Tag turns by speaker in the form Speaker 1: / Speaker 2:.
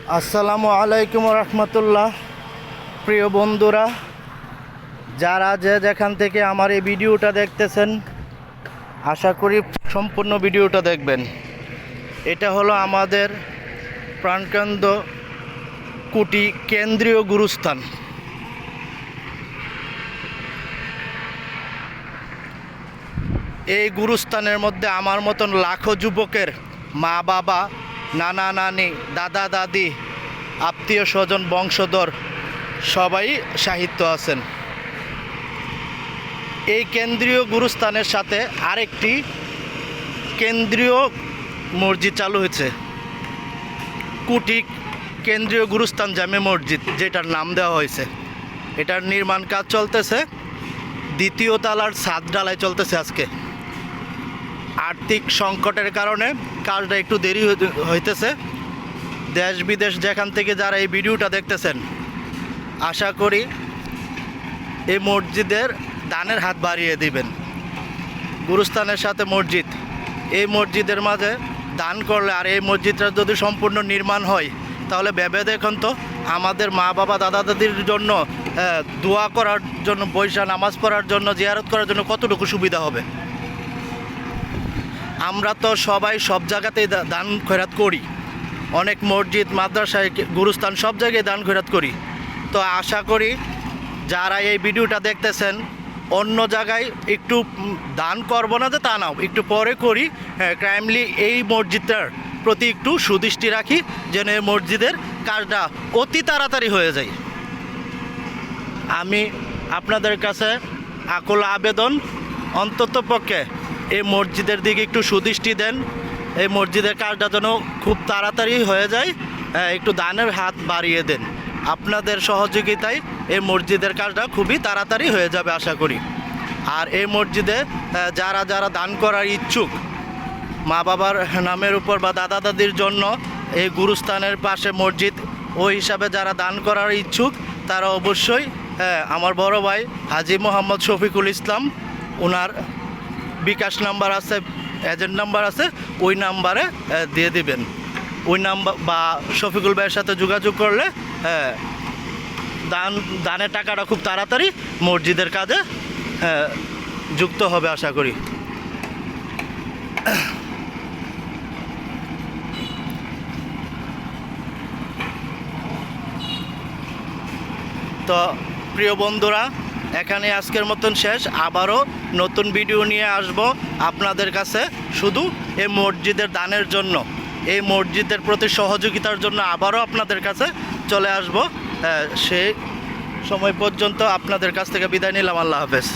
Speaker 1: আসসালামু আলাইকুম রহমতুল্লাহ। প্রিয় বন্ধুরা, যারা যেখান থেকে আমার এই ভিডিওটা দেখতেছেন, আশা করি সম্পূর্ণ ভিডিওটা দেখবেন। এটা হলো আমাদের প্রাণকেন্দ্র কুটি কেন্দ্রীয় গুরুস্থান। এই গুরুস্থানের মধ্যে আমার মতন লাখো যুবকের মা বাবা, নানা নানি, দাদা দাদি, আত্মীয় স্বজন, বংশধর সবাই সাহিত্য আছেন। এই কেন্দ্রীয় গুরুস্থানের সাথে আরেকটি কেন্দ্রীয় মসজিদ চালু হয়েছে, কুটি কেন্দ্রীয় গুরুস্থান জামে মসজিদ, যেটার নাম দেওয়া হয়েছে। এটার নির্মাণ কাজ চলতেছে, দ্বিতীয় তলার ছাদ ঢালাই চলতেছে। আজকে আর্থিক সংকটের কারণে কাজটা একটু দেরি হইতেছে। দেশ বিদেশ যেখান থেকে যারা এই ভিডিওটা দেখতেছেন, আশা করি এই মসজিদের দানের হাত বাড়িয়ে দিবেন। গুরুস্থানের সাথে মসজিদ, এই মসজিদের মাঝে দান করলে আর এই মসজিদটা যদি সম্পূর্ণ নির্মাণ হয়, তাহলে ভেবে দেখুন তো আমাদের মা বাবা, দাদা দাদির জন্য দোয়া করার জন্য, বৈশা নামাজ পড়ার জন্য, জিয়ারত করার জন্য কতটুকু সুবিধা হবে। আমরা তো সবাই সব জায়গাতেই দান খয়রাত করি, অনেক মসজিদ, মাদ্রাসায়, গুরুস্থান সব জায়গায় দান খয়রাত করি। তো আশা করি যারা এই ভিডিওটা দেখতেছেন, অন্য জায়গায় একটু দান করবো না যে তা নাও, একটু পরে করি। কাইন্ডলি এই মসজিদটার প্রতি একটু সুদৃষ্টি রাখি, যেন এই মসজিদের কাজটা অতি তাড়াতাড়ি হয়ে যায়। আমি আপনাদের কাছে আকুল আবেদন, অন্ততপক্ষে এই মসজিদের দিকে একটু সুদৃষ্টি দেন। এই মসজিদের কাজটা যেন খুব তাড়াতাড়ি হয়ে যায়, একটু দানের হাত বাড়িয়ে দেন। আপনাদের সহযোগিতায় এই মসজিদের কাজটা খুবই তাড়াতাড়ি হয়ে যাবে আশা করি। আর এই মসজিদে যারা যারা দান করার ইচ্ছুক, মা বাবার নামের উপর বা দাদা দাদির জন্য এই গুরুস্থানের পাশে মসজিদ, ওই হিসাবে যারা দান করার ইচ্ছুক, তারা অবশ্যই আমার বড় ভাই হাজি মোহাম্মদ শফিকুল ইসলাম, ওনার বিকাশ নাম্বার আছে, এজেন্ট নাম্বার আছে, ওই নাম্বারে দিয়ে দিবেন। ওই নাম্বার বা শফিকুল ভাইয়ের সাথে যোগাযোগ করলে দানের টাকাটা খুব তাড়াতাড়ি মসজিদের কাজে যুক্ত হবে আশা করি। তো প্রিয় বন্ধুরা, এখানে আজকের মতন শেষ। আবারও নতুন ভিডিও নিয়ে আসব আপনাদের কাছে, শুধু এই মসজিদের দানের জন্য, এই মসজিদের প্রতি সহযোগিতার জন্য আবারও আপনাদের কাছে চলে আসব। সেই সময় পর্যন্ত আপনাদের কাছ থেকে বিদায় নিলাম। আল্লাহ হাফেজ।